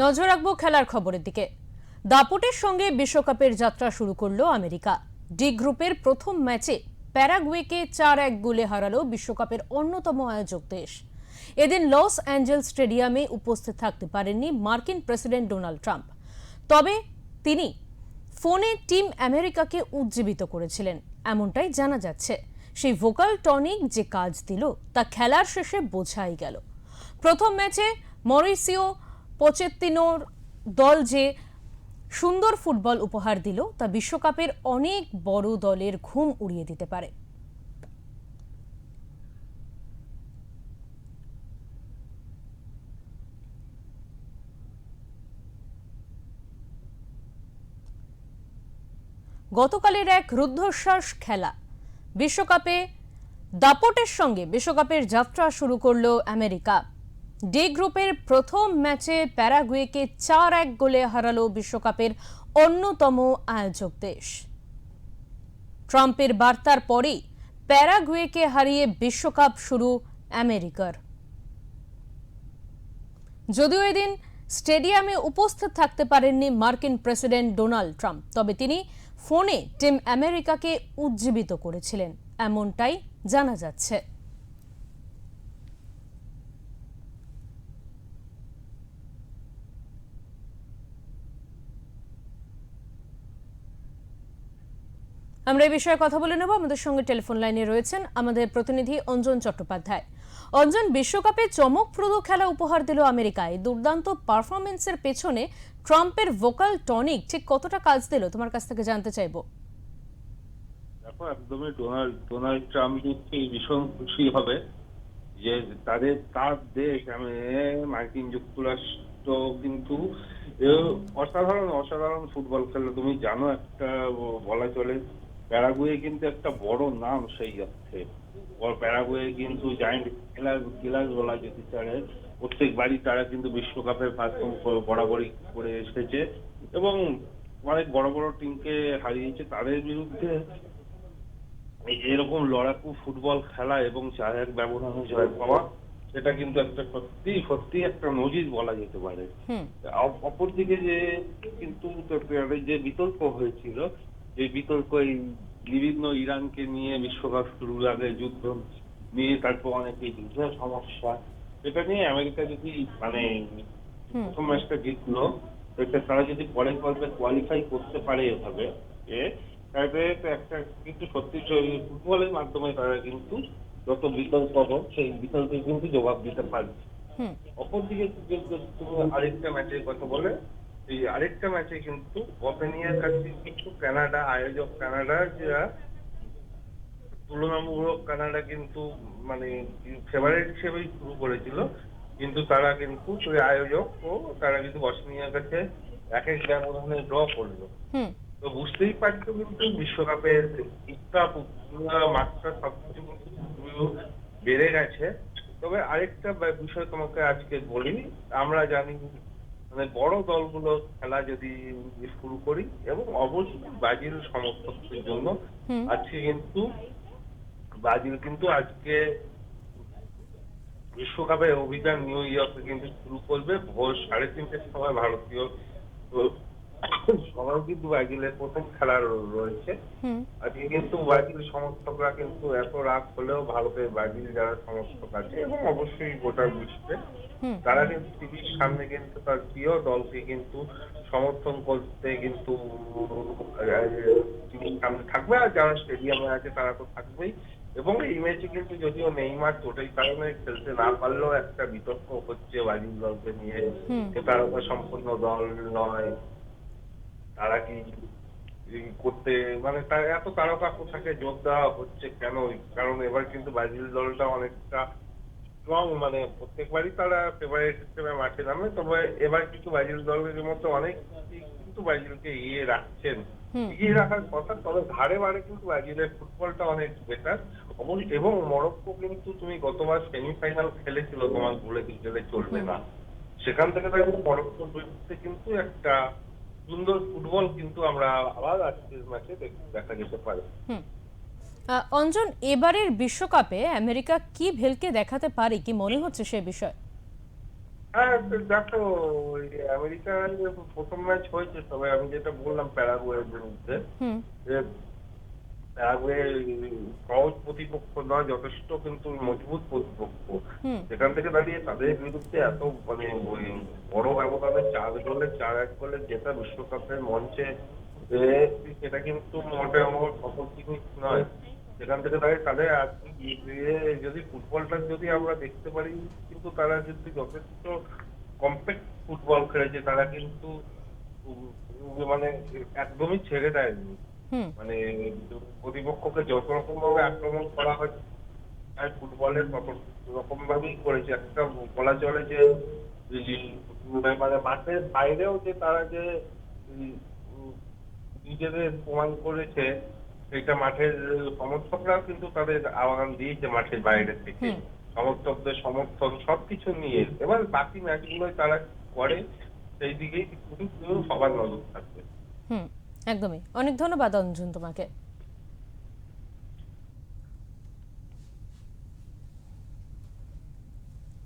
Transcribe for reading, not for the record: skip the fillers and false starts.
নজর রাখবো খেলার খবরের দিকে। দাপটের সঙ্গে বিশ্বকাপের যাত্রা শুরু করলো আমেরিকা। ডি গ্রুপের প্রথম ম্যাচে প্যারাগুয়েকে 4-1 গোলে হারালো বিশ্বকাপের অন্যতম আয়োজক দেশ। এদিন লস অ্যাঞ্জেলস স্টেডিয়ামে উপস্থিত থাকতে পারেননি মার্কিন প্রেসিডেন্ট ডোনাল্ড ট্রাম্প। তবে তিনি ফোনে টিম আমেরিকাকে উজ্জীবিত করেছিলেন, এমনটাই জানা যাচ্ছে। সেই ভোকাল টনিক যে কাজ দিল তা খেলার শেষে বোঝাই গেল। প্রথম ম্যাচে মরিসিও পোচেত্তিনোর দল যে সুন্দর ফুটবল উপহার দিল তা বিশ্বকাপের অনেক বড় দলের ঘুম উড়িয়ে দিতে পারে। গতকালের এক রুদ্ধশ্বাস খেলা বিশ্বকাপে দাপটের সঙ্গে বিশ্বকাপের যাত্রা শুরু করলো আমেরিকা। ডি গ্রুপের প্রথম ম্যাচে প্যারাগুয়েকে 4-1 গোলে হারালো বিশ্বকাপের অন্যতম আয়োজক দেশ। ট্রাম্পের বার্তার পরেই প্যারাগুয়েকে হারিয়ে বিশ্বকাপ শুরু আমেরিকার। যদিও এদিন স্টেডিয়ামে উপস্থিত থাকতে পারেননি মার্কিন প্রেসিডেন্ট ডোনাল্ড ট্রাম্প, তবে তিনি ফোনে টিম আমেরিকাকে উজ্জীবিত করেছিলেন, এমনটাই জানা যাচ্ছে। আমরা এই বিষয়ে কথা বলে নেব। আমাদের সঙ্গে টেলিফোন লাইনে রয়েছেন আমাদের প্রতিনিধি অঞ্জন চট্টোপাধ্যায়। অঞ্জন, বিশ্বকাপে চমকপ্রদ খেলা উপহার দিল আমেরিকায়। দুর্দান্ত পারফরমেন্সের পেছনে ট্রাম্পের ভোকাল টনিক ঠিক কতটা কাজ দিল তোমার কাছ থেকে জানতে চাইবো। দেখো, একদমই ডোনাল্ড ট্রাম্প ভীষণ খুশি হবে যে তার দেশ মার্কিন যুক্তরাষ্ট্র কিন্তু অসাধারণ ফুটবল খেলে। তুমি জানো, একটা বলা চলে প্যারাগুয়ে কিন্তু একটা বড় নাম সেই অর্থে। প্যারাগুয়ে কিন্তু জায়ান্ট কিলার বলা যেতে পারে। প্রত্যেকবারই তারা কিন্তু বিশ্বকাপের ফার্স্ট বরাবরই করে এসেছে এবং অনেক বড় বড় টিমকে হারিয়েছে। তাদের বিরুদ্ধে এরকম লড়াকু ফুটবল খেলা এবং 4-1 ব্যবধানে জয় পাওয়া, সেটা কিন্তু একটা সত্যি একটা নজির বলা যেতে পারে। অপরদিকে যে বিতর্ক হয়েছিল, যে বিতর্ক এই বিভিন্ন ইরানকে নিয়ে বিশ্বকাপ শুরুর আগে যুদ্ধ নিয়ে, তারপর অনেক এই যুদ্ধের সমস্যা, এটা নিয়ে আমেরিকা যদি প্রথম ম্যাচটা জিতলো, তারা যদি পরের পর্বে কোয়ালিফাই করতে পারে এভাবে, একটা কিন্তু সত্যি ফুটবলের মাধ্যমে তারা কিন্তু যত বিতর্ক হোক সেই বিতর্কে কিন্তু জবাব দিতে পারবে। অপরদিকে আরেকটা ম্যাচের কথা বলে, এই আরেকটা ম্যাচে কিন্তু ওপেনিয়ার কাছে কিন্তু আয়োজক কানাডা, যারা তুলনামূলক কানাডা কিন্তু ফেভারিট হিসেবেই শুরু করেছিল, কিন্তু তারা কিন্তু আয়োজক ও তারা কিন্তু বসনিয়ার কাছে 1-1 ব্যবধানে ড্র করলো। তো বুঝতেই পারছো কিন্তু বিশ্বকাপের মাত্রা সবকিছু কিন্তু বেড়ে গেছে। তবে আরেকটা বিষয় তোমাকে আজকে বলি, আমরা জানি বড় দলগুলো খেলা যদি শুরু করি, এবং অবশ্যই ব্রাজিল সমর্থকদের জন্য ব্রাজিল কিন্তু আজকে বিশ্বকাপের অভিযান নিউ ইয়র্কে কিন্তু শুরু করবে ভোর 3:30টার সময় ভারতীয় সময়। কিন্তু ব্রাজিলের প্রথম খেলা রয়েছে আজকে। কিন্তু ব্রাজিল সমর্থকরা কিন্তু এত রাত হলেও ভারতের ব্রাজিল যারা সমর্থক আছে এবং অবশ্যই গোটা বিশ্বে, তারা কিন্তু টিভির সামনে কিন্তু তার প্রিয় দলকে কিন্তু সমর্থন করতে কিন্তু টিভির সামনে থাকবে। আর যারা স্টেডিয়ামে আছে তারা তো থাকবেই। এবং এই ম্যাচে কিন্তু যদিও নেইমার চোটের কারণে খেলতে না পারলেও একটা বিতর্ক হচ্ছে ব্রাজিল দলকে নিয়ে, তারকা সম্পূর্ণ দল নয়, তারা কি করতে তার এত তারকা পোশাকে যোগ দেওয়া হচ্ছে কেন? কারণ এবার কিন্তু ব্রাজিল দলটা অনেকটা স্ট্রং, প্রত্যেকবারই তারা ফেভারিট হিসেবে মাঠে নামে। তবে এবার কিন্তু ব্রাজিল দলের মতো অনেক কিন্তু ব্রাজিলকে এগিয়ে রাখার কথা। তবে ধারে বারে কিন্তু ব্রাজিলের ফুটবলটা অনেক বেটার। এবং মরক্কো কিন্তু তুমি গতবার সেমিফাইনাল খেলেছিল, তোমার ভুলে গেলে চলবে না। সেখান থেকে মরক্কোর বিরুদ্ধে কিন্তু একটা সুন্দর ফুটবল কিন্তু আমরা আবার আজকের ম্যাচে দেখা যেতে পারে। অঞ্জন, এবারের বিশ্বকাপে আমেরিকা কি ভেলকে দেখাতে পারে, কি মনে হচ্ছে সে বিষয়? হ্যাঁ, তো দেখো, ওই আমেরিকার প্রথম ম্যাচ হয়েছে, তবে আমি যেটা বললাম প্যারাগুয়ের বিরুদ্ধে, হুম যে প্যারাগুয়ে সহজ প্রতিপক্ষ নয়, যথেষ্ট কিন্তু মজবুত প্রতিপক্ষ। হুম সেখান থেকে দাঁড়িয়ে তাদের বিরুদ্ধে এত মানে ওই বড় ব্যবধানে 4-1 জেতা বিশ্বকাপের মঞ্চে এ, সেটা কিন্তু মোটেও আমার সফল জিনিস নয়। সেখান থেকে দাঁড়িয়ে তাদের আর কি যদি ফুটবলটা যদি আমরা দেখতে পারি, কিন্তু তারা কিন্তু যথেষ্ট কম্প্যাক্ট ফুটবল খেলেছে। তারা কিন্তু মানে একদমই ছেড়ে দেয়নি। হুম মানে প্রতিপক্ষকে যত রকম ভাবে আক্রমণ করা হয়, আর ফুটবলের তত রকম ভাবেই করেছে। একটা বলা চলে যে মানে মাঠের বাইরেও যে তারা যে উম, উম, নিজেদের প্রমাণ করেছে, সেটা মাঠের সমর্থকরাও কিন্তু তাদের আহ্বান দিয়েছে মাঠের বাইরে থেকে, হুম সমর্থকদের সমর্থন সবকিছু নিয়ে। এবার বাকি ম্যাচগুলোয় তারা কি করে, সেই দিকেই কিন্তু সবার নজর থাকবে। হুম একদমই। অনেক ধন্যবাদ অঞ্জন তোমাকে।